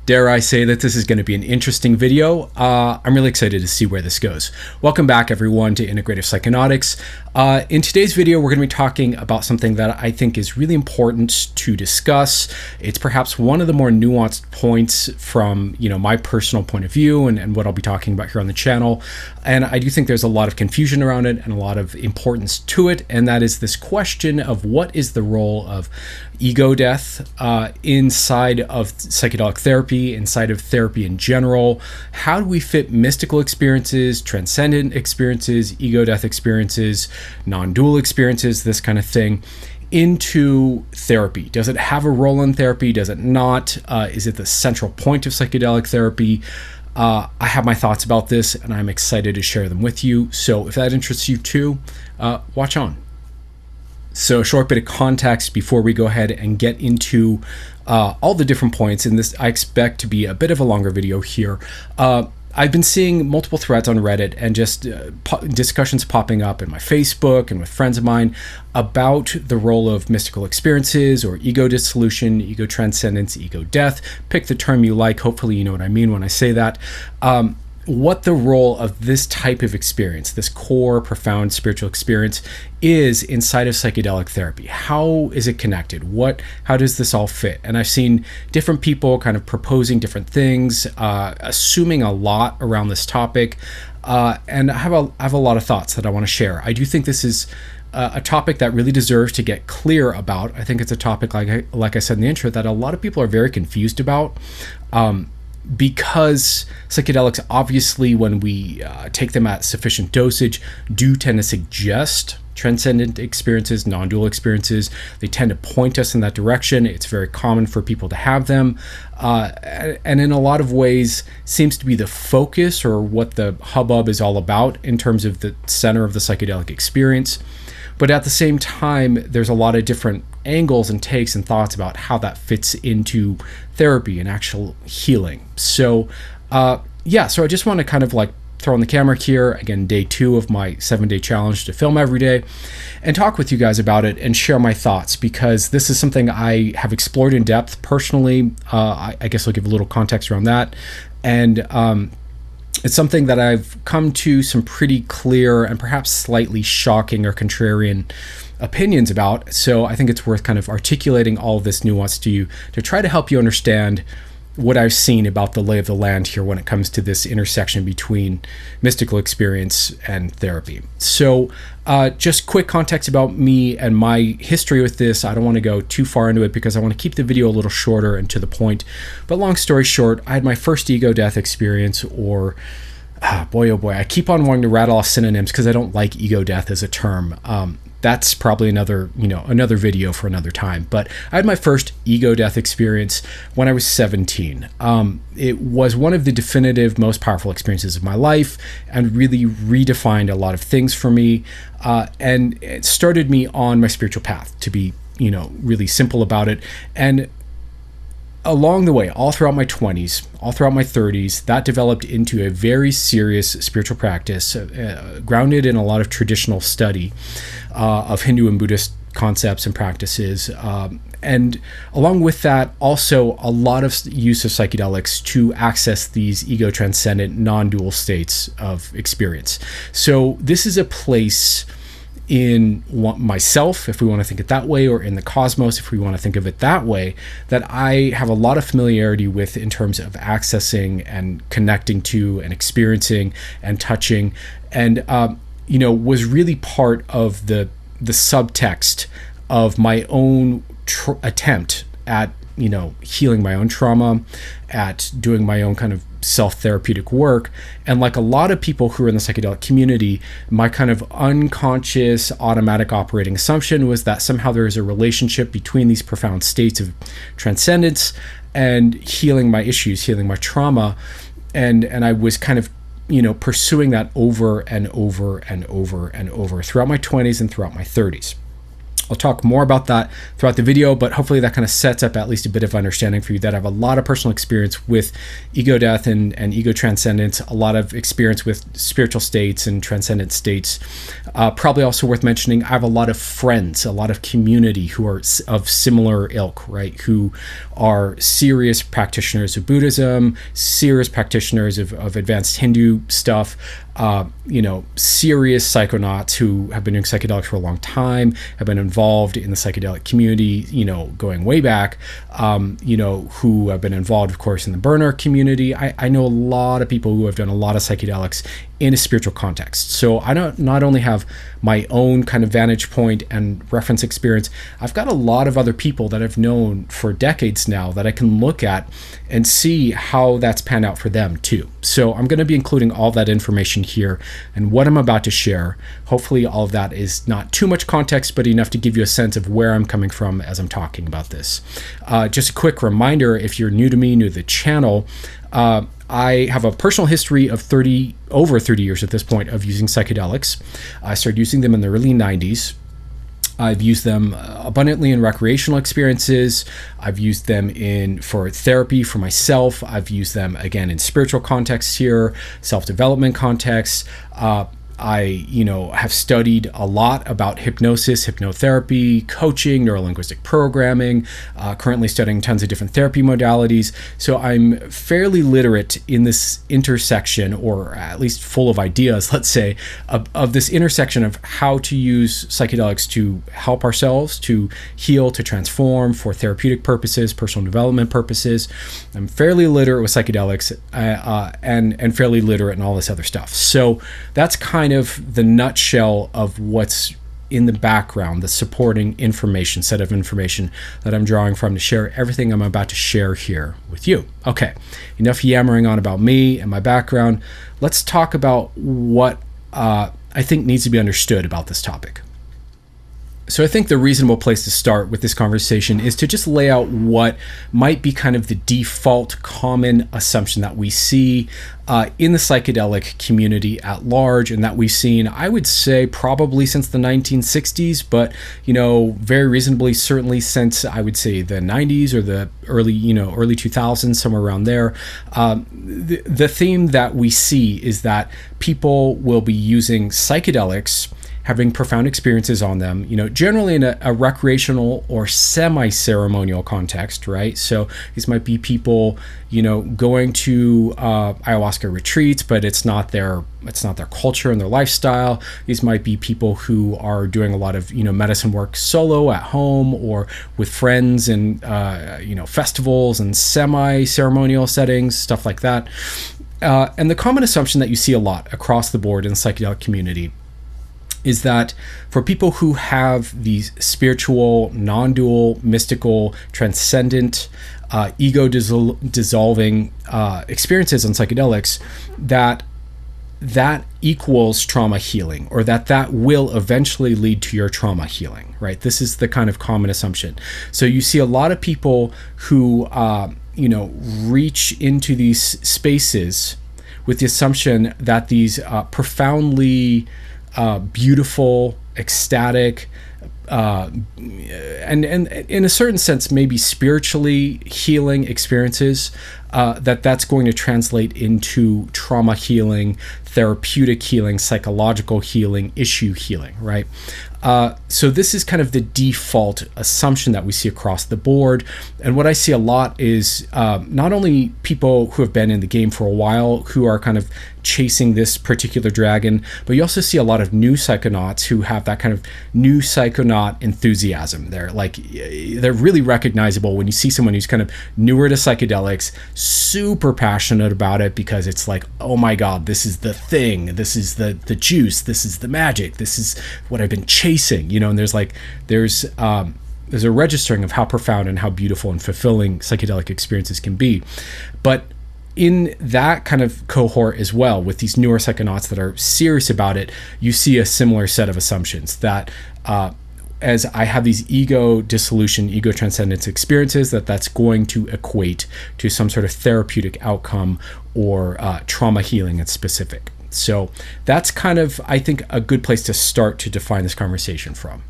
Dare I say that this is going to be an interesting video. I'm really excited to see where this goes. Welcome back, everyone, to Integrative Psychonautics. In today's video, we're going to be talking about something that I think is really important to discuss. It's perhaps one of the more nuanced points from my personal point of view and what I'll be talking about here on the channel. And I do think there's a lot of confusion around it and a lot of importance to it. And that is this question of what is the role of ego death inside of psychedelic therapy, inside of therapy in general. How do we fit mystical experiences, transcendent experiences, ego death experiences, non-dual experiences, this kind of thing, into therapy? Does it have a role in therapy? Does it not? Is it the central point of psychedelic therapy? I have my thoughts about this, and I'm excited to share them with you. So if that interests you too, watch on. So a short bit of context before we go ahead and get into all the different points. And this, I expect to be a bit of a longer video here. I've been seeing multiple threads on Reddit and just discussions popping up in my Facebook and with friends of mine about the role of mystical experiences or ego dissolution, ego transcendence, ego death. Pick the term you like. Hopefully you know what I mean when I say that. What the role of this type of experience, this core, profound spiritual experience, is inside of psychedelic therapy. How is it connected? How does this all fit? And I've seen different people kind of proposing different things, assuming a lot around this topic, and I have a lot of thoughts that I want to share. I do think this is a topic that really deserves to get clear about. I think it's a topic, like I said in the intro, that a lot of people are very confused about. Because psychedelics, obviously, when we take them at sufficient dosage, do tend to suggest transcendent experiences, non-dual experiences. They tend to point us in that direction. It's very common for people to have them. And in a lot of ways, seems to be the focus or what the hubbub is all about in terms of the center of the psychedelic experience. But at the same time, there's a lot of different angles and takes and thoughts about how that fits into therapy and actual healing. So so I just want to kind of throw on the camera here, again, day 2 of my 7-day challenge to film every day, and talk with you guys about it and share my thoughts, because this is something I have explored in depth personally. I guess I'll give a little context around that. And it's something that I've come to some pretty clear and perhaps slightly shocking or contrarian opinions about. So I think it's worth kind of articulating all of this nuance to you to try to help you understand what I've seen about the lay of the land here when it comes to this intersection between mystical experience and therapy. So just quick context about me and my history with this. I don't want to go too far into it because I want to keep the video a little shorter and to the point. But long story short, I had my first ego death experience, or boy, oh boy, I keep on wanting to rattle off synonyms because I don't like ego death as a term. That's probably another video for another time. But I had my first ego death experience when I was 17. It was one of the definitive, most powerful experiences of my life and really redefined a lot of things for me. And it started me on my spiritual path, to be, really simple about it. And along the way, all throughout my 20s, all throughout my 30s, that developed into a very serious spiritual practice, grounded in a lot of traditional study of Hindu and Buddhist concepts and practices. And along with that, also a lot of use of psychedelics to access these ego-transcendent, non-dual states of experience. So this is a place in myself, if we want to think it that way, or in the cosmos, if we want to think of it that way, that I have a lot of familiarity with in terms of accessing and connecting to and experiencing and touching, and was really part of the subtext of my own attempt at healing my own trauma, at doing my own kind of self-therapeutic work. And like a lot of people who are in the psychedelic community, my kind of unconscious automatic operating assumption was that somehow there is a relationship between these profound states of transcendence and healing my issues, healing my trauma. And I was kind of pursuing that over and over and over and over throughout my 20s and throughout my 30s. I'll talk more about that throughout the video, but hopefully that kind of sets up at least a bit of understanding for you that I have a lot of personal experience with ego death and ego transcendence, a lot of experience with spiritual states and transcendent states. Probably also worth mentioning, I have a lot of friends, a lot of community who are of similar ilk, right? Who are serious practitioners of Buddhism, serious practitioners of advanced Hindu stuff, serious psychonauts who have been doing psychedelics for a long time, have been involved in the psychedelic community, going way back, who have been involved, of course, in the burner community. I know a lot of people who have done a lot of psychedelics in a spiritual context. So I don't not only have my own kind of vantage point and reference experience, I've got a lot of other people that I've known for decades now that I can look at and see how that's panned out for them too. So I'm going to be including all that information here and what I'm about to share. Hopefully all of that is not too much context, but enough to give you a sense of where I'm coming from as I'm talking about this. Just a quick reminder, if you're new to me, new to the channel, I have a personal history of over 30 years at this point of using psychedelics. I started using them in the early 90s. I've used them abundantly in recreational experiences. I've used them for therapy for myself. I've used them again in spiritual contexts here, self-development contexts. I have studied a lot about hypnosis, hypnotherapy, coaching, neurolinguistic programming, currently studying tons of different therapy modalities. So I'm fairly literate in this intersection, or at least full of ideas, let's say, of this intersection of how to use psychedelics to help ourselves, to heal, to transform for therapeutic purposes, personal development purposes. I'm fairly literate with psychedelics and fairly literate in all this other stuff. So that's kind of the nutshell of what's in the background, the supporting set of information that I'm drawing from to share everything I'm about to share here with you. Okay, enough yammering on about me and my background. Let's talk about what I think needs to be understood about this topic. So I think the reasonable place to start with this conversation is to just lay out what might be kind of the default common assumption that we see in the psychedelic community at large, and that we've seen, I would say, probably since the 1960s, but very reasonably certainly since, I would say, the 90s or the early 2000s, somewhere around there. The theme that we see is that people will be using psychedelics, having profound experiences on them, generally in a recreational or semi-ceremonial context, right? So these might be people, going to ayahuasca retreats, but it's not their culture and their lifestyle. These might be people who are doing a lot of, medicine work solo at home or with friends and, festivals and semi-ceremonial settings, stuff like that. And the common assumption that you see a lot across the board in the psychedelic community is that for people who have these spiritual, non-dual, mystical, transcendent, ego-dissolving experiences on psychedelics, that equals trauma healing, or that will eventually lead to your trauma healing, right? This is the kind of common assumption. So you see a lot of people who, reach into these spaces with the assumption that these profoundly beautiful, ecstatic, and in a certain sense, maybe spiritually healing experiences, that's going to translate into trauma healing, therapeutic healing, psychological healing, issue healing, right? So this is kind of the default assumption that we see across the board. And what I see a lot is not only people who have been in the game for a while who are kind of chasing this particular dragon, but you also see a lot of new psychonauts who have that kind of new psychonaut enthusiasm. They're really recognizable when you see someone who's kind of newer to psychedelics, super passionate about it because it's like, oh my God, this is the thing, this is the juice, this is the magic, this is what I've been chasing, and there's a registering of how profound and how beautiful and fulfilling psychedelic experiences can be. But in that kind of cohort as well, with these newer psychonauts that are serious about it, you see a similar set of assumptions that as I have these ego dissolution, ego transcendence experiences, that's going to equate to some sort of therapeutic outcome or trauma healing in specific. So that's kind of, I think, a good place to start to define this conversation from.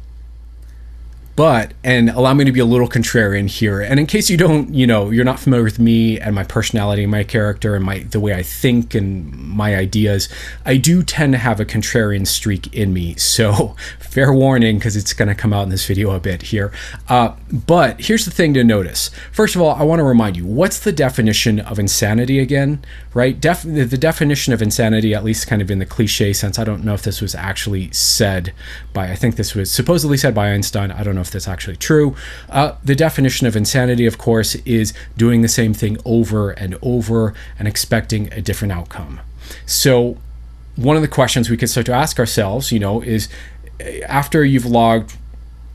But, and allow me to be a little contrarian here, and in case you don't, you're not familiar with me and my personality, my character, and the way I think and my ideas, I do tend to have a contrarian streak in me. So fair warning, because it's going to come out in this video a bit here. But here's the thing to notice. First of all, I want to remind you, what's the definition of insanity again, right? The definition of insanity, at least kind of in the cliche sense, I don't know if this was actually said by, I think this was supposedly said by Einstein. I don't know if that's actually true. The definition of insanity, of course, is doing the same thing over and over and expecting a different outcome. So one of the questions we could start to ask ourselves, is after you've logged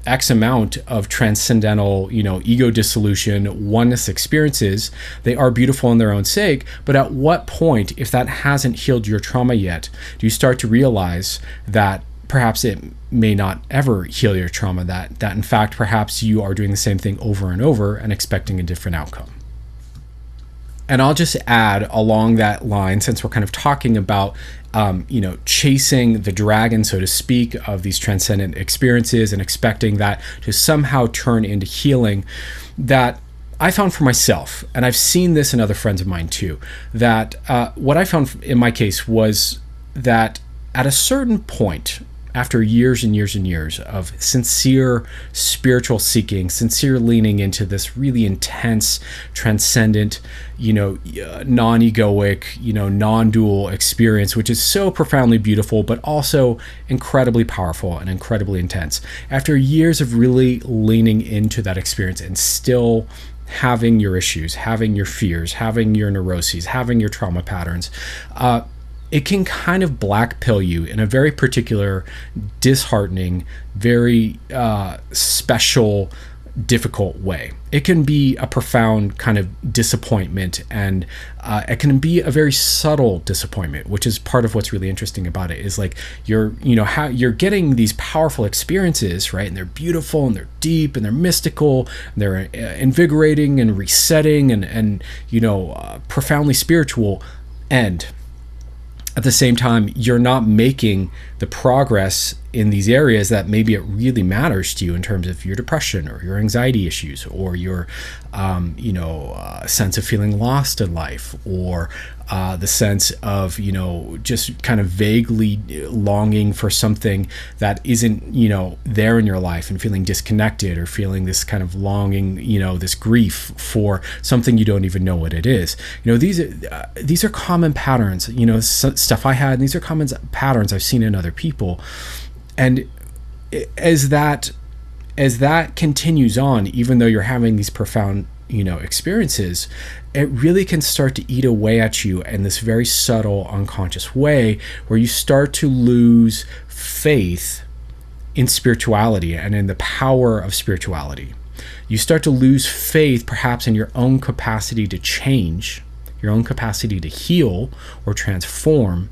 X amount of transcendental, ego dissolution, oneness experiences, they are beautiful in their own sake, but at what point, if that hasn't healed your trauma yet, do you start to realize that perhaps it may not ever heal your trauma, that in fact perhaps you are doing the same thing over and over and expecting a different outcome? And I'll just add along that line, since we're kind of talking about chasing the dragon, so to speak, of these transcendent experiences and expecting that to somehow turn into healing, that I found for myself, and I've seen this in other friends of mine too, that what I found in my case was that at a certain point, after years and years and years of sincere spiritual seeking, sincere leaning into this really intense, transcendent, non-egoic, non-dual experience, which is so profoundly beautiful, but also incredibly powerful and incredibly intense. After years of really leaning into that experience and still having your issues, having your fears, having your neuroses, having your trauma patterns, it can kind of black pill you in a very particular, disheartening, very special, difficult way. It can be a profound kind of disappointment, and it can be a very subtle disappointment, which is part of what's really interesting about it. Is like you're getting these powerful experiences, right? And they're beautiful and they're deep and they're mystical, and they're invigorating and resetting and profoundly spiritual, and at the same time, you're not making the progress in these areas that maybe it really matters to you in terms of your depression or your anxiety issues or your, sense of feeling lost in life, or the sense of, just kind of vaguely longing for something that isn't, there in your life, and feeling disconnected, or feeling this kind of longing, this grief for something you don't even know what it is. These are common patterns, stuff I had, and these are common patterns I've seen in other people. And as that continues on, even though you're having these profound, experiences, it really can start to eat away at you in this very subtle, unconscious way, where you start to lose faith in spirituality and in the power of spirituality. You start to lose faith, perhaps, in your own capacity to change, your own capacity to heal or transform.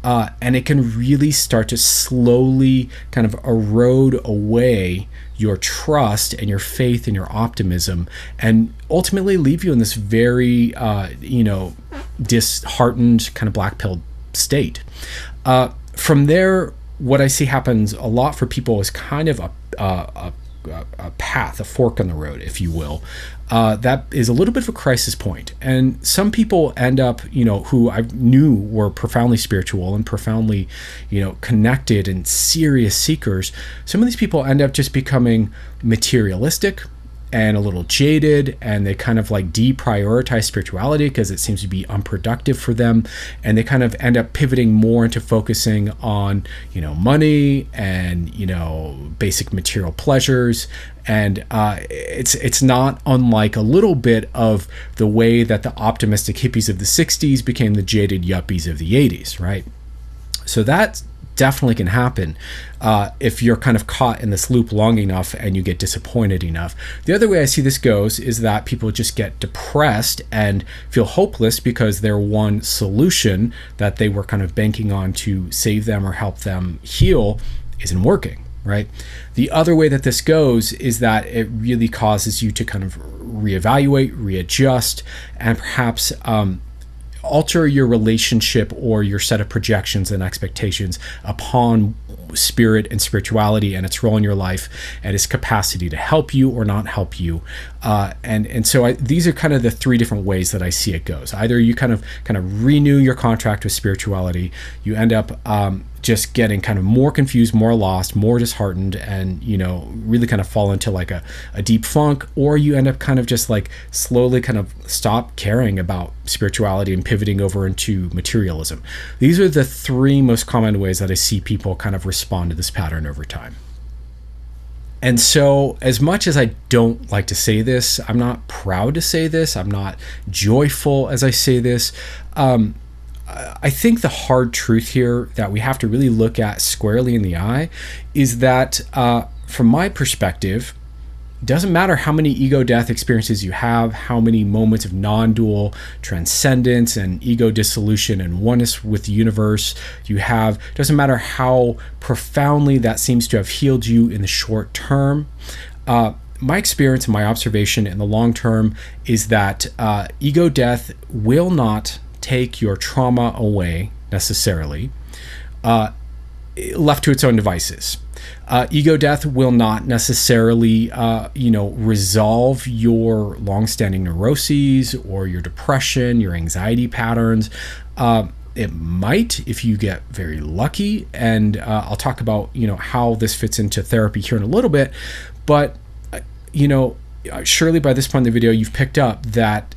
And it can really start to slowly kind of erode away your trust and your faith and your optimism, and ultimately leave you in this very, disheartened, kind of black-pilled state. From there, what I see happens a lot for people is kind of a path, a fork in the road, if you will, that is a little bit of a crisis point. And some people end up, who I knew were profoundly spiritual and profoundly, connected and serious seekers. Some of these people end up just becoming materialistic and a little jaded, and they kind of like deprioritize spirituality because it seems to be unproductive for them, and they kind of end up pivoting more into focusing on money and basic material pleasures. And it's not unlike a little bit of the way that the optimistic hippies of the 60s became the jaded yuppies of the 80s, right? So that's definitely can happen if you're kind of caught in this loop long enough and you get disappointed enough. The other way I see this goes is that people just get depressed and feel hopeless because their one solution that they were kind of banking on to save them or help them heal isn't working, right? The other way that this goes is that it really causes you to kind of reevaluate, readjust, and perhaps alter your relationship or your set of projections and expectations upon spirit and spirituality and its role in your life and its capacity to help you or not help you. So these are kind of the three different ways that I see it goes. Either you kind of renew your contract with spirituality, you end up just getting kind of more confused, more lost, more disheartened, and really kind of fall into like a deep funk, or you end up kind of just like slowly kind of stop caring about spirituality and pivoting over into materialism. These are the three most common ways that I see people kind of respond to this pattern over time. And so, as much as I don't like to say this, I'm not proud to say this, I'm not joyful as I say this, I think the hard truth here that we have to really look at squarely in the eye is that, from my perspective, it doesn't matter how many ego death experiences you have, how many moments of non-dual transcendence and ego dissolution and oneness with the universe you have. It doesn't matter how profoundly that seems to have healed you in the short term. My experience and my observation in the long term is that ego death will not take your trauma away necessarily, left to its own devices. Ego death will not necessarily, resolve your long-standing neuroses or your depression, your anxiety patterns. It might if you get very lucky, and I'll talk about how this fits into therapy here in a little bit. But surely by this point in the video, you've picked up that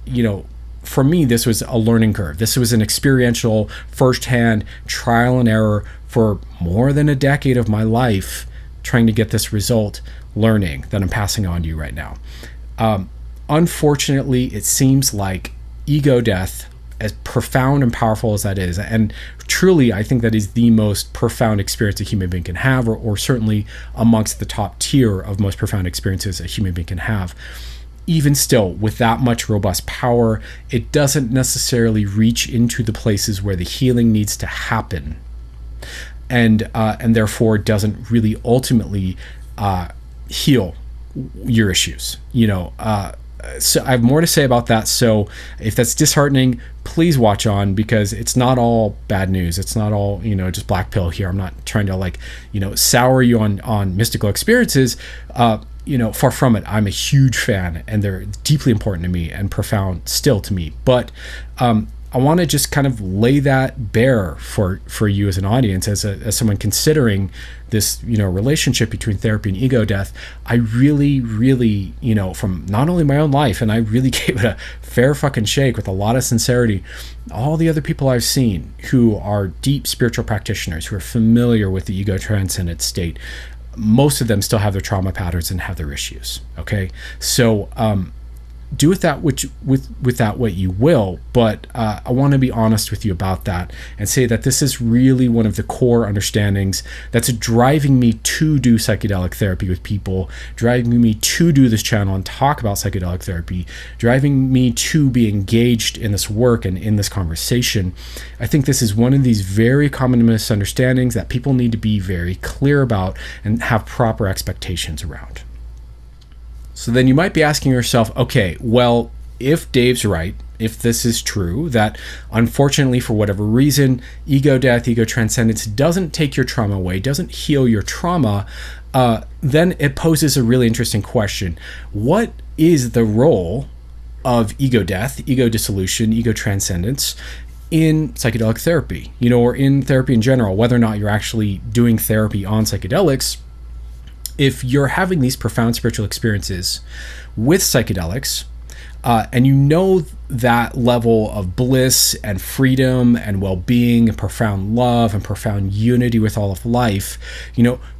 for me, this was a learning curve. This was an experiential, firsthand trial and error for more than a decade of my life, trying to get this result, learning that I'm passing on to you right now. Unfortunately, it seems like ego death, as profound and powerful as that is, and truly I think that is the most profound experience a human being can have, or certainly amongst the top tier of most profound experiences a human being can have. Even still, with that much robust power, it doesn't necessarily reach into the places where the healing needs to happen, and therefore doesn't really ultimately heal your issues. So I have more to say about that. So if that's disheartening, please watch on, because it's not all bad news. It's not all just black pill here. I'm not trying to sour you on mystical experiences. Far from it. I'm a huge fan, and they're deeply important to me and profound still to me. But I want to just kind of lay that bare for you as an audience, as someone considering this relationship between therapy and ego death. I really, really, from not only my own life, and I really gave it a fair fucking shake with a lot of sincerity, all the other people I've seen who are deep spiritual practitioners, who are familiar with the ego transcendent state, most of them still have their trauma patterns and have their issues. Okay, so do with that what you will, but I want to be honest with you about that and say that this is really one of the core understandings that's driving me to do psychedelic therapy with people, driving me to do this channel and talk about psychedelic therapy, driving me to be engaged in this work and in this conversation. I think this is one of these very common misunderstandings that people need to be very clear about and have proper expectations around. So then you might be asking yourself, okay, well, if Dave's right, if this is true, that unfortunately for whatever reason, ego death, ego transcendence doesn't take your trauma away, doesn't heal your trauma, then it poses a really interesting question. What is the role of ego death, ego dissolution, ego transcendence in psychedelic therapy, or in therapy in general, whether or not you're actually doing therapy on psychedelics? If you're having these profound spiritual experiences with psychedelics, and that level of bliss and freedom and well-being and profound love and profound unity with all of life,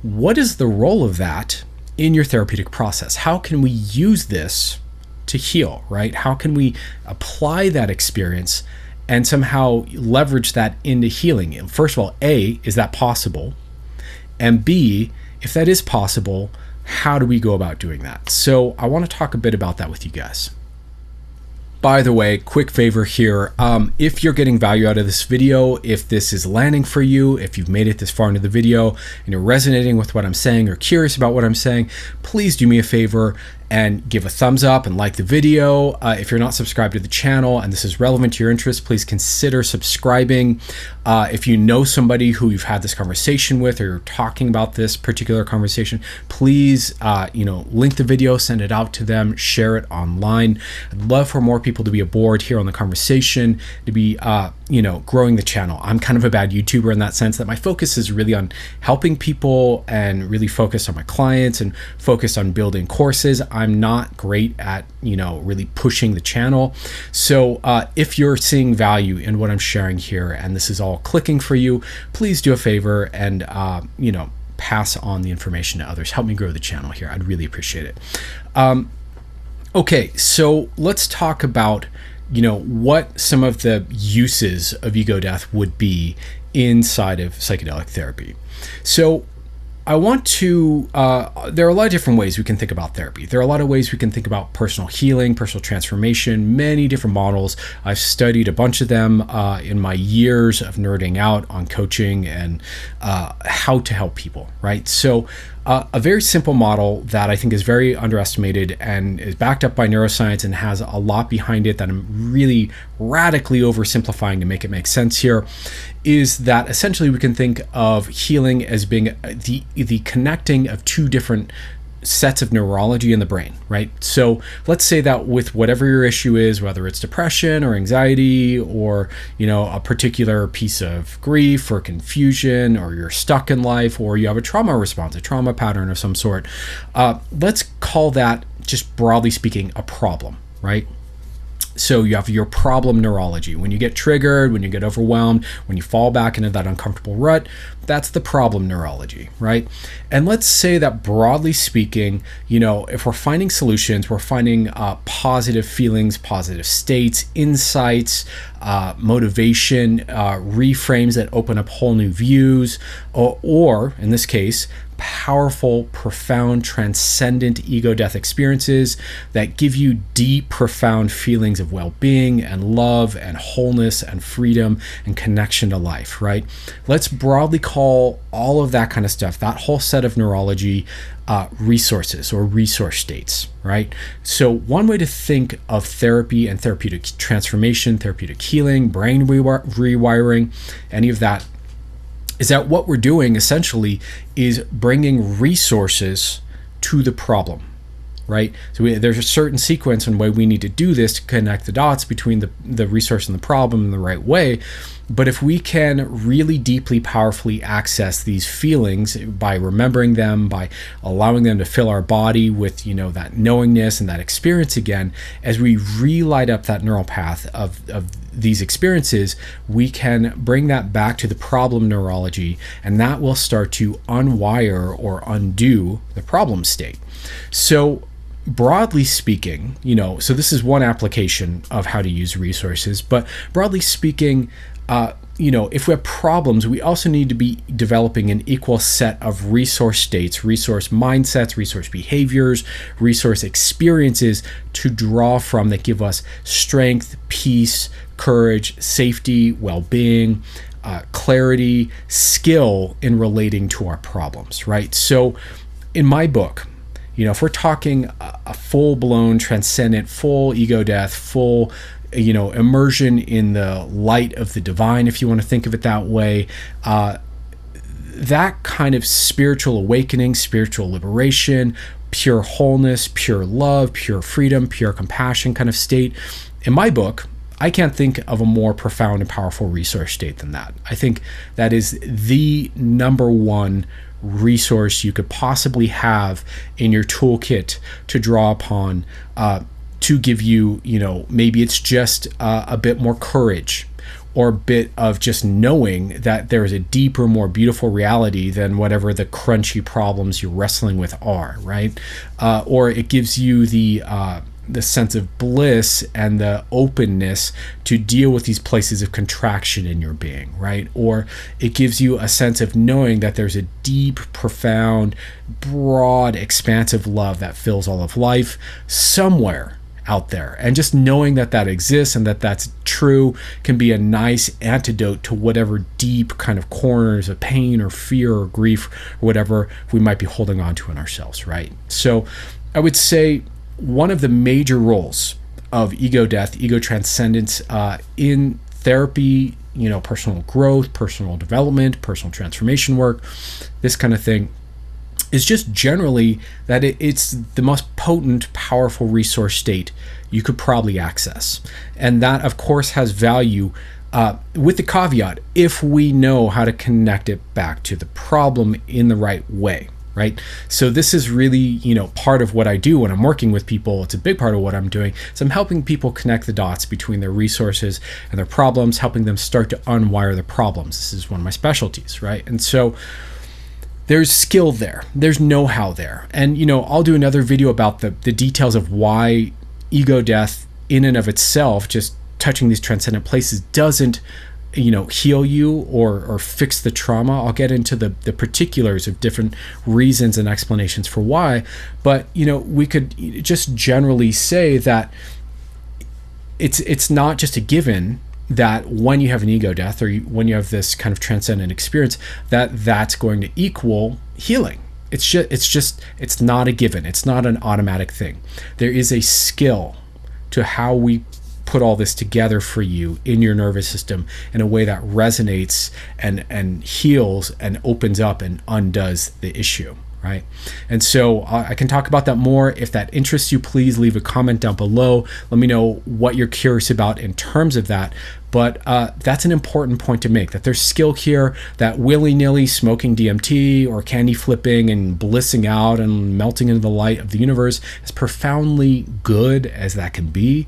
what is the role of that in your therapeutic process? How can we use this to heal, right? How can we apply that experience and somehow leverage that into healing? First of all, A, is that possible? And B, if that is possible, how do we go about doing that? So I want to talk a bit about that with you guys. By the way, quick favor here. If you're getting value out of this video, if this is landing for you, if you've made it this far into the video and you're resonating with what I'm saying or curious about what I'm saying, please do me a favor and give a thumbs up and like the video. If you're not subscribed to the channel and this is relevant to your interest, please consider subscribing. If you know somebody who you've had this conversation with, or you're talking about this particular conversation, please, link the video, send it out to them, share it online. I'd love for more people to be aboard here on the conversation, to be, growing the channel. I'm kind of a bad YouTuber in that sense, that my focus is really on helping people and really focused on my clients and focused on building courses. I'm not great at, really pushing the channel. So if you're seeing value in what I'm sharing here and this is all clicking for you, please do a favor and, pass on the information to others. Help me grow the channel here. I'd really appreciate it. Okay, so let's talk about, what some of the uses of ego death would be inside of psychedelic therapy. So I want to, there are a lot of different ways we can think about therapy. There are a lot of ways we can think about personal healing, personal transformation, many different models. I've studied a bunch of them in my years of nerding out on coaching and how to help people, right? So a very simple model that I think is very underestimated and is backed up by neuroscience and has a lot behind it that I'm really radically oversimplifying to make it make sense here, is that essentially we can think of healing as being the connecting of two different sets of neurology in the brain, right? So let's say that with whatever your issue is, whether it's depression or anxiety or, a particular piece of grief or confusion, or you're stuck in life, or you have a trauma response, a trauma pattern of some sort, let's call that, just broadly speaking, a problem, right? So you have your problem neurology. When you get triggered, when you get overwhelmed, when you fall back into that uncomfortable rut, that's the problem neurology, right? And let's say that broadly speaking, if we're finding solutions, we're finding positive feelings, positive states, insights, motivation, reframes that open up whole new views, or in this case, powerful, profound, transcendent ego death experiences that give you deep, profound feelings of well-being and love and wholeness and freedom and connection to life, right? Let's broadly call all of that kind of stuff, that whole set of neurology, resources or resource states, right? So one way to think of therapy and therapeutic transformation, therapeutic healing, brain rewiring, any of that, is that what we're doing essentially is bringing resources to the problem, right? So there's a certain sequence and way we need to do this to connect the dots between the resource and the problem in the right way. But if we can really deeply, powerfully access these feelings by remembering them, by allowing them to fill our body with, that knowingness and that experience again, as we relight up that neural path of these experiences, we can bring that back to the problem neurology, and that will start to unwire or undo the problem state. So broadly speaking, so this is one application of how to use resources, but broadly speaking, if we have problems, we also need to be developing an equal set of resource states, resource mindsets, resource behaviors, resource experiences to draw from that give us strength, peace, courage, safety, well-being, clarity, skill in relating to our problems, right? So in my book, if we're talking a full-blown, transcendent, full ego death, full immersion in the light of the divine, if you want to think of it that way, that kind of spiritual awakening, spiritual liberation, pure wholeness, pure love, pure freedom, pure compassion kind of state, in my book, I can't think of a more profound and powerful resource state than that. I think that is the number one resource you could possibly have in your toolkit to draw upon, to give you, maybe it's just a bit more courage, or a bit of just knowing that there is a deeper, more beautiful reality than whatever the crunchy problems you're wrestling with are, right? Or it gives you the sense of bliss and the openness to deal with these places of contraction in your being, right? Or it gives you a sense of knowing that there's a deep, profound, broad, expansive love that fills all of life somewhere out there. And just knowing that that exists and that that's true can be a nice antidote to whatever deep kind of corners of pain or fear or grief or whatever we might be holding on to in ourselves, right? So I would say one of the major roles of ego death, ego transcendence in therapy, personal growth, personal development, personal transformation work, this kind of thing, is just generally that it's the most potent, powerful resource state you could probably access. And that, of course, has value with the caveat if we know how to connect it back to the problem in the right way, right? So this is really, part of what I do when I'm working with people. It's a big part of what I'm doing. So I'm helping people connect the dots between their resources and their problems, helping them start to unwire the problems. This is one of my specialties, right? And so there's skill there. There's know-how there. And, I'll do another video about the details of why ego death in and of itself, just touching these transcendent places, doesn't, heal you or fix the trauma. I'll get into the particulars of different reasons and explanations for why. But, we could just generally say that it's not just a given that when you have an ego death or when you have this kind of transcendent experience, that's going to equal healing. It's not a given. It's not an automatic thing. There is a skill to how we put all this together for you in your nervous system in a way that resonates and heals and opens up and undoes the issue, right? And so I can talk about that more. If that interests you, please leave a comment down below. Let me know what you're curious about in terms of that. But that's an important point to make, that there's skill here, that willy-nilly smoking DMT or candy flipping and blissing out and melting into the light of the universe, as profoundly good as that can be,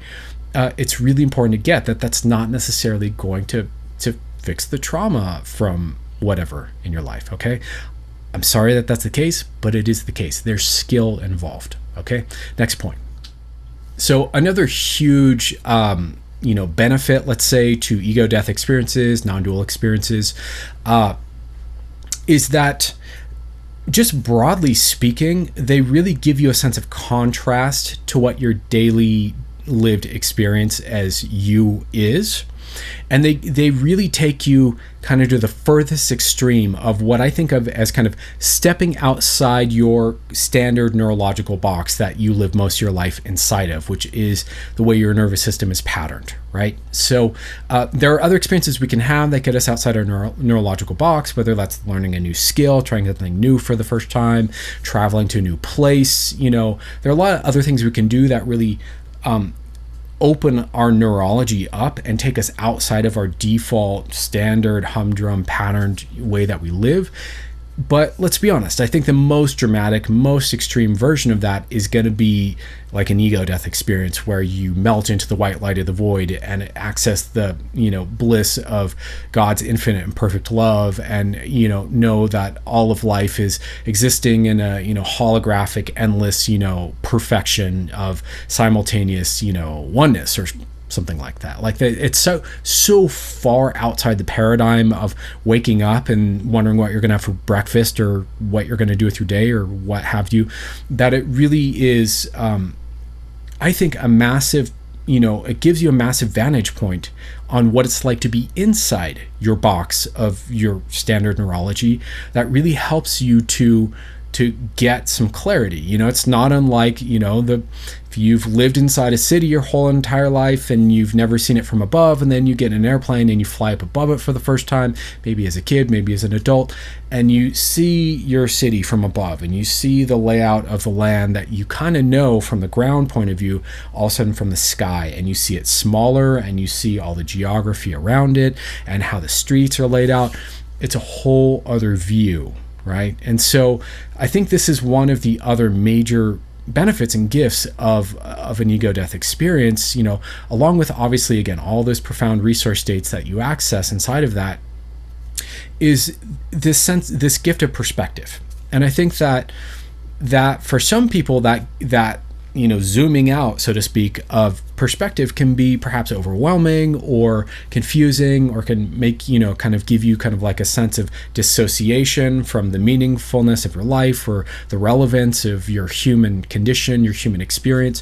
it's really important to get that that's not necessarily going to fix the trauma from whatever in your life, okay? I'm sorry that that's the case, but it is the case. There's skill involved, okay? Next point. So another huge benefit, let's say, to ego death experiences, non-dual experiences, is that, just broadly speaking, they really give you a sense of contrast to what your daily lived experience as you is. And they really take you kind of to the furthest extreme of what I think of as kind of stepping outside your standard neurological box that you live most of your life inside of, which is the way your nervous system is patterned, right? So there are other experiences we can have that get us outside our neurological box, whether that's learning a new skill, trying something new for the first time, traveling to a new place. There are a lot of other things we can do that really open our neurology up and take us outside of our default standard humdrum patterned way that we live. But let's be honest, I think the most dramatic, most extreme version of that is going to be like an ego death experience where you melt into the white light of the void and access the, bliss of God's infinite and perfect love, and, know that all of life is existing in a, holographic, endless, perfection of simultaneous, oneness or something like that. Like it's so far outside the paradigm of waking up and wondering what you're going to have for breakfast or what you're going to do with your day or what have you, that it really is, I think, a massive, it gives you a massive vantage point on what it's like to be inside your box of your standard neurology. That really helps you to get some clarity. It's not unlike, if you've lived inside a city your whole entire life and you've never seen it from above, and then you get in an airplane and you fly up above it for the first time, maybe as a kid, maybe as an adult, and you see your city from above and you see the layout of the land that you kind of know from the ground point of view, all of a sudden from the sky, and you see it smaller and you see all the geography around it and how the streets are laid out. It's a whole other view, right? And so I think this is one of the other major benefits and gifts of an ego death experience, along with, obviously, again, all those profound resource states that you access inside of that, is this gift of perspective. And I think that for some people that zooming out, so to speak, of perspective can be perhaps overwhelming or confusing, or can make, kind of give you kind of like a sense of dissociation from the meaningfulness of your life or the relevance of your human condition, your human experience.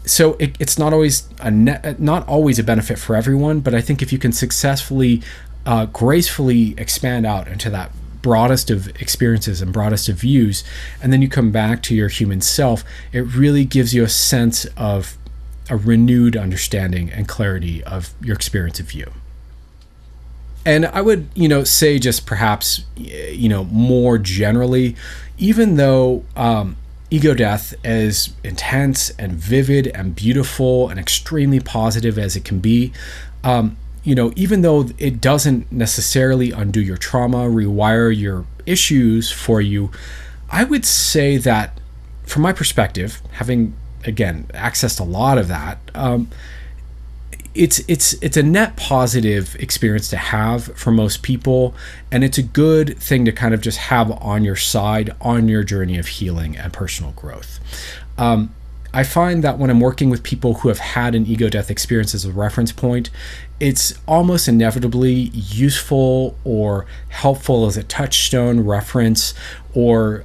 So it's not always a benefit for everyone, but I think if you can successfully, gracefully expand out into that broadest of experiences and broadest of views, and then you come back to your human self, it really gives you a sense of a renewed understanding and clarity of your experience of you. And I would, say just perhaps, more generally, even though ego death, as intense and vivid and beautiful and extremely positive as it can be, even though it doesn't necessarily undo your trauma, rewire your issues for you, I would say that from my perspective, having, again, accessed a lot of that, it's a net positive experience to have for most people, and it's a good thing to kind of just have on your side on your journey of healing and personal growth. I find that when I'm working with people who have had an ego death experience as a reference point, it's almost inevitably useful or helpful as a touchstone reference, or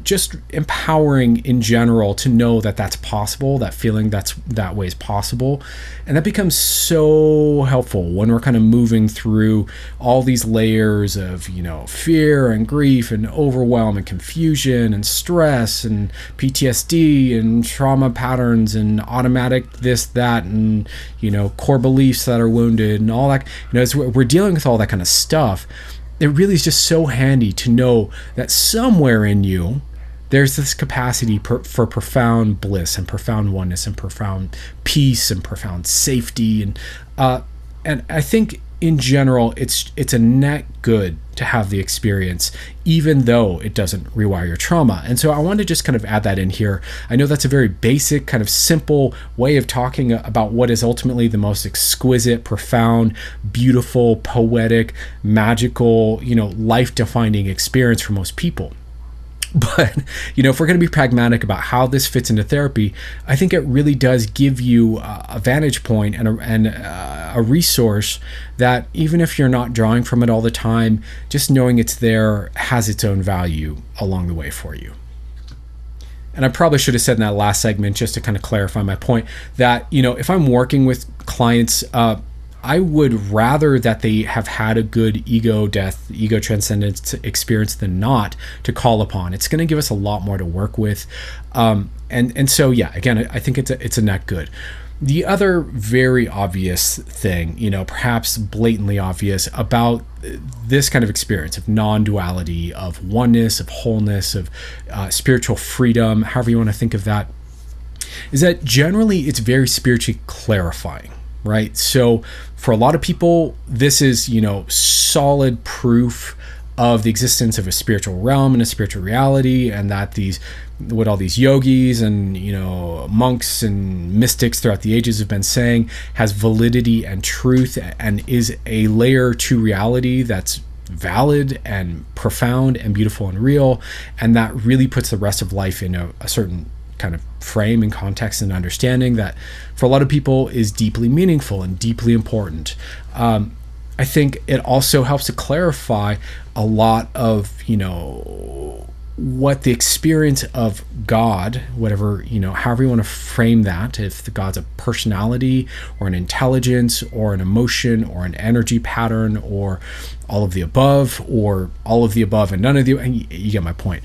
just empowering in general to know that that's possible, that feeling that way is possible. And that becomes so helpful when we're kind of moving through all these layers of, fear and grief and overwhelm and confusion and stress and PTSD and trauma patterns and automatic this, that, and, core beliefs that are wounded and all that. As we're dealing with all that kind of stuff, it really is just so handy to know that somewhere in you, there's this capacity for profound bliss and profound oneness and profound peace and profound safety. And I think in general, it's a net good to have the experience, even though it doesn't rewire your trauma. And so I want to just kind of add that in here. I know that's a very basic, kind of simple way of talking about what is ultimately the most exquisite, profound, beautiful, poetic, magical, life-defining experience for most people. But, if we're going to be pragmatic about how this fits into therapy, I think it really does give you a vantage point and a resource that, even if you're not drawing from it all the time, just knowing it's there has its own value along the way for you. And I probably should have said in that last segment, just to kind of clarify my point, that, if I'm working with clients, I would rather that they have had a good ego death, ego transcendence experience than not to call upon. It's going to give us a lot more to work with. And so, yeah, again, I think it's a net good. The other very obvious thing, perhaps blatantly obvious about this kind of experience of non-duality, of oneness, of wholeness, of spiritual freedom, however you want to think of that, is that generally it's very spiritually clarifying. Right. So for a lot of people, this is, solid proof of the existence of a spiritual realm and a spiritual reality, and that what all these yogis and, monks and mystics throughout the ages have been saying has validity and truth and is a layer to reality that's valid and profound and beautiful and real. And that really puts the rest of life in a certain kind of frame and context and understanding that for a lot of people is deeply meaningful and deeply important. I think it also helps to clarify a lot of, what the experience of God, whatever, however you want to frame that, if God's a personality or an intelligence or an emotion or an energy pattern or all of the above or all of the above and none of the, you get my point.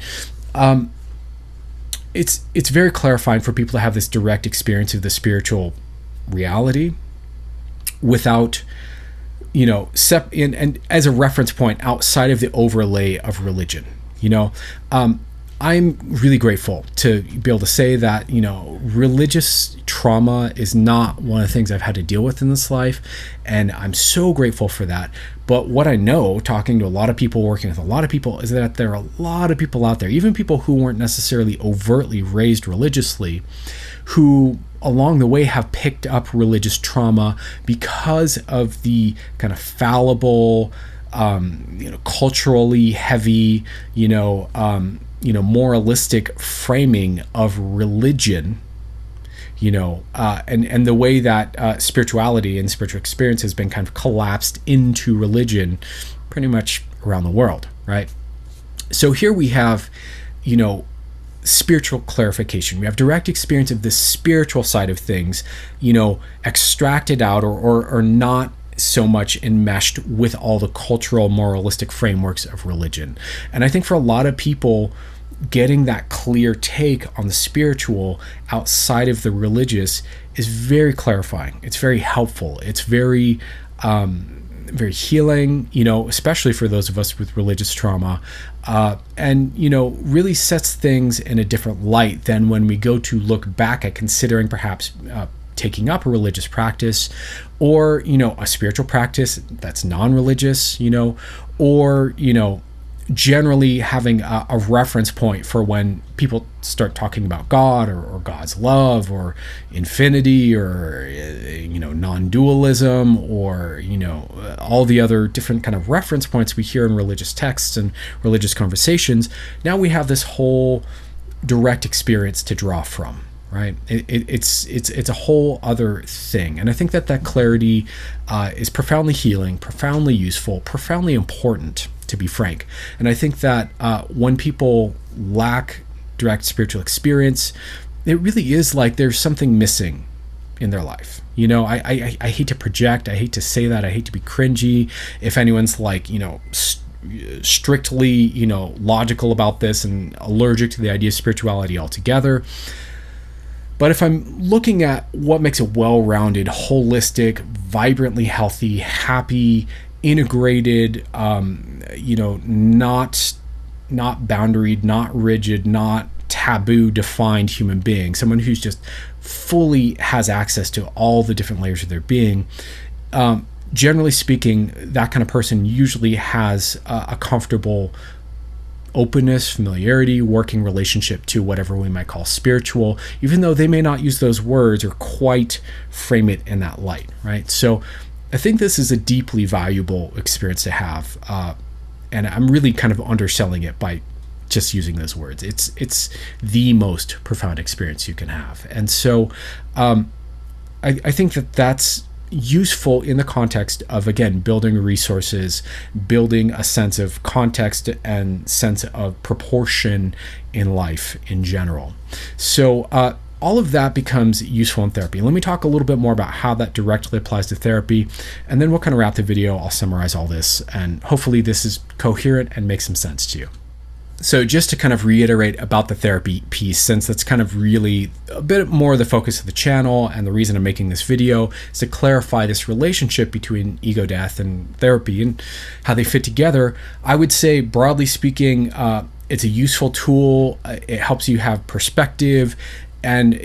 It's very clarifying for people to have this direct experience of the spiritual reality without, and as a reference point outside of the overlay of religion. I'm really grateful to be able to say that, religious trauma is not one of the things I've had to deal with in this life. And I'm so grateful for that. But what I know, talking to a lot of people, working with a lot of people, is that there are a lot of people out there, even people who weren't necessarily overtly raised religiously, who along the way have picked up religious trauma because of the kind of fallible, culturally heavy, moralistic framing of religion, and the way that spirituality and spiritual experience has been kind of collapsed into religion pretty much around the world, right? So here we have, spiritual clarification. We have direct experience of the spiritual side of things, extracted out or not so much enmeshed with all the cultural moralistic frameworks of religion. And I think for a lot of people, getting that clear take on the spiritual outside of the religious is very clarifying. It's very helpful. It's very very healing, especially for those of us with religious trauma, and really sets things in a different light than when we go to look back at considering perhaps taking up a religious practice, or a spiritual practice that's non-religious, or generally having a reference point for when people start talking about God, or God's love, or infinity, or non-dualism, or all the other different kind of reference points we hear in religious texts and religious conversations. Now we have this whole direct experience to draw from, right? It's a whole other thing, and I think that clarity is profoundly healing, profoundly useful, profoundly important, to be frank. And I think that when people lack direct spiritual experience, it really is like there's something missing in their life. I hate to project, I hate to say that, I hate to be cringy if anyone's like, strictly, logical about this and allergic to the idea of spirituality altogether. But if I'm looking at what makes a well-rounded, holistic, vibrantly healthy, happy, integrated, not boundaried, not rigid, not taboo defined human being, someone who's just fully has access to all the different layers of their being, generally speaking, that kind of person usually has a comfortable openness, familiarity, working relationship to whatever we might call spiritual, even though they may not use those words or quite frame it in that light, right? So I think this is a deeply valuable experience to have, and I'm really kind of underselling it by just using those words. It's the most profound experience you can have, and so I think that that's useful in the context of, again, building resources, building a sense of context and sense of proportion in life in general. So all of that becomes useful in therapy. Let me talk a little bit more about how that directly applies to therapy, and then we'll kind of wrap the video. I'll summarize all this, and hopefully this is coherent and makes some sense to you. So just to kind of reiterate about the therapy piece, since that's kind of really a bit more the focus of the channel and the reason I'm making this video, is to clarify this relationship between ego death and therapy and how they fit together. I would say, broadly speaking, it's a useful tool. It helps you have perspective. And,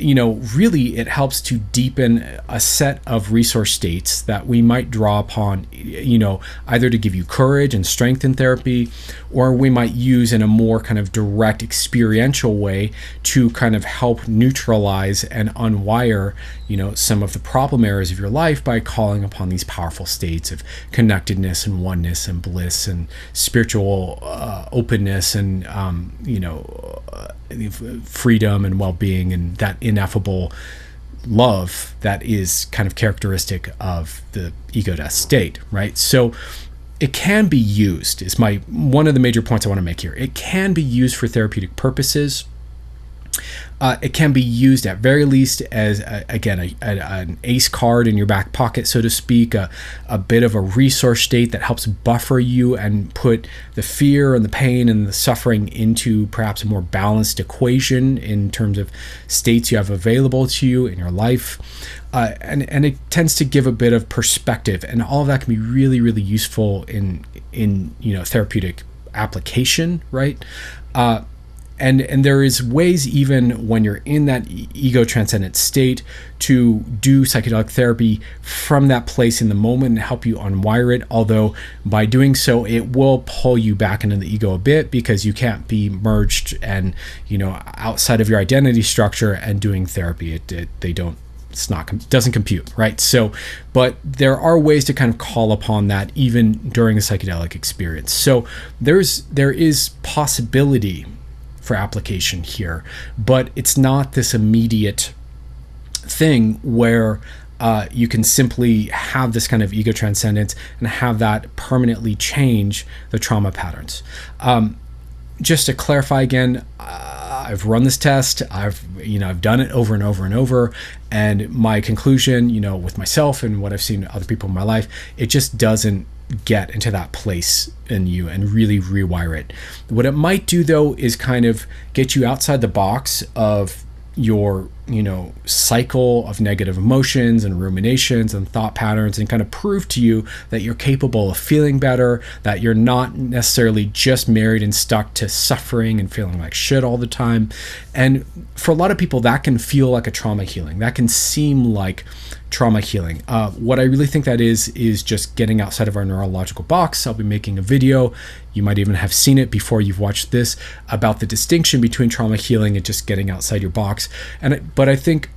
really it helps to deepen a set of resource states that we might draw upon, either to give you courage and strength in therapy, or we might use in a more kind of direct experiential way to kind of help neutralize and unwire, some of the problem areas of your life by calling upon these powerful states of connectedness and oneness and bliss and spiritual openness and, freedom and well-being and that ineffable love that is kind of characteristic of the ego death state, right? So it can be used, is one of the major points I want to make here. It can be used for therapeutic purposes. It can be used at very least as, an ace card in your back pocket, so to speak, a bit of a resource state that helps buffer you and put the fear and the pain and the suffering into perhaps a more balanced equation in terms of states you have available to you in your life. And it tends to give a bit of perspective, and all of that can be really, really useful in therapeutic application, right? And there is ways, even when you're in that ego transcendent state, to do psychedelic therapy from that place in the moment and help you unwire it. Although by doing so, it will pull you back into the ego a bit, because you can't be merged and outside of your identity structure and doing therapy. Doesn't compute, right? So, but there are ways to kind of call upon that even during a psychedelic experience. So there is possibility for application here, but it's not this immediate thing where you can simply have this kind of ego transcendence and have that permanently change the trauma patterns. Just to clarify again, I've run this test. I've done it over and over and over. And my conclusion, with myself and what I've seen other people in my life, it just doesn't get into that place in you and really rewire it. What it might do though is kind of get you outside the box of your cycle of negative emotions and ruminations and thought patterns, and kind of prove to you that you're capable of feeling better, that you're not necessarily just married and stuck to suffering and feeling like shit all the time. And for a lot of people, that can feel like a trauma healing. That can seem like trauma healing. What I really think that is just getting outside of our neurological box. I'll be making a video, you might even have seen it before you've watched this, about the distinction between trauma healing and just getting outside your box. But I think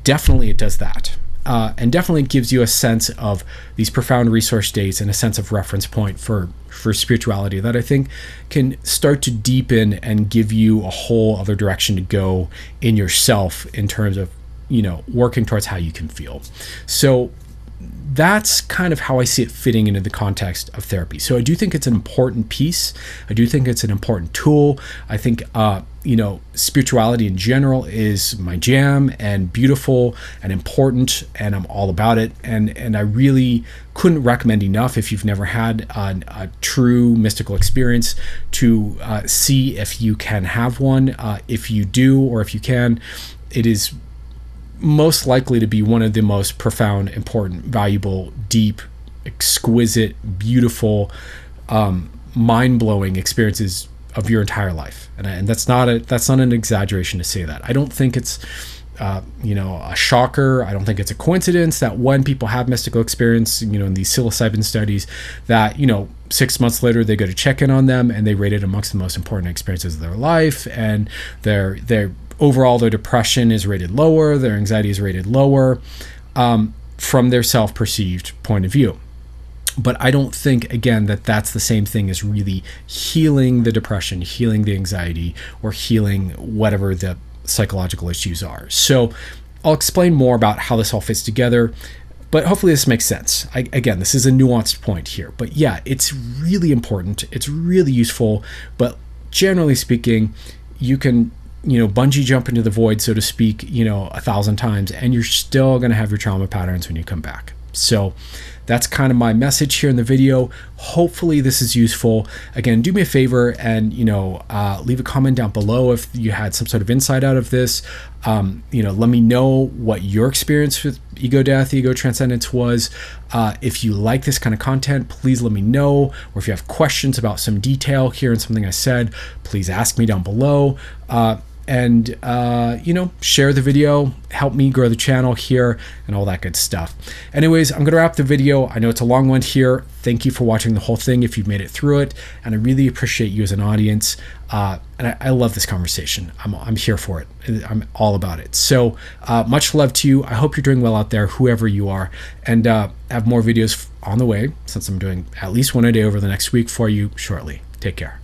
definitely it does that. And definitely gives you a sense of these profound resource states and a sense of reference point for spirituality that I think can start to deepen and give you a whole other direction to go in yourself in terms of working towards how you can feel. So that's kind of how I see it fitting into the context of therapy. So I do think it's an important piece. I do think it's an important tool. I think, spirituality in general is my jam and beautiful and important, and I'm all about it. And I really couldn't recommend enough, if you've never had a true mystical experience, to see if you can have one. If you do, or if you can, it is most likely to be one of the most profound, important, valuable, deep, exquisite, beautiful, mind-blowing experiences of your entire life. And that's not an exaggeration to say that. I don't think it's a shocker. I don't think it's a coincidence that when people have mystical experience, in these psilocybin studies, that 6 months later they go to check in on them and they rate it amongst the most important experiences of their life, and their overall, their depression is rated lower, their anxiety is rated lower, from their self-perceived point of view. But I don't think, again, that that's the same thing as really healing the depression, healing the anxiety, or healing whatever the psychological issues are. So I'll explain more about how this all fits together, but hopefully this makes sense. Again, this is a nuanced point here, but yeah, it's really important. It's really useful, but generally speaking, you can bungee jump into the void, so to speak, 1,000 times, and you're still going to have your trauma patterns when you come back. So that's kind of my message here in the video. Hopefully this is useful. Again, do me a favor and, leave a comment down below if you had some sort of insight out of this. Let me know what your experience with ego death, ego transcendence was. If you like this kind of content, please let me know. Or if you have questions about some detail here in something I said, please ask me down below. And share the video, help me grow the channel here, and all that good stuff. Anyways, I'm gonna wrap the video. I know it's a long one here. Thank you for watching the whole thing if you've made it through it, and I really appreciate you as an audience. And I love this conversation. I'm here for it. I'm all about it. So much love to you. I hope you're doing well out there, whoever you are, and have more videos on the way, since I'm doing at least one a day over the next week for you shortly. Take care.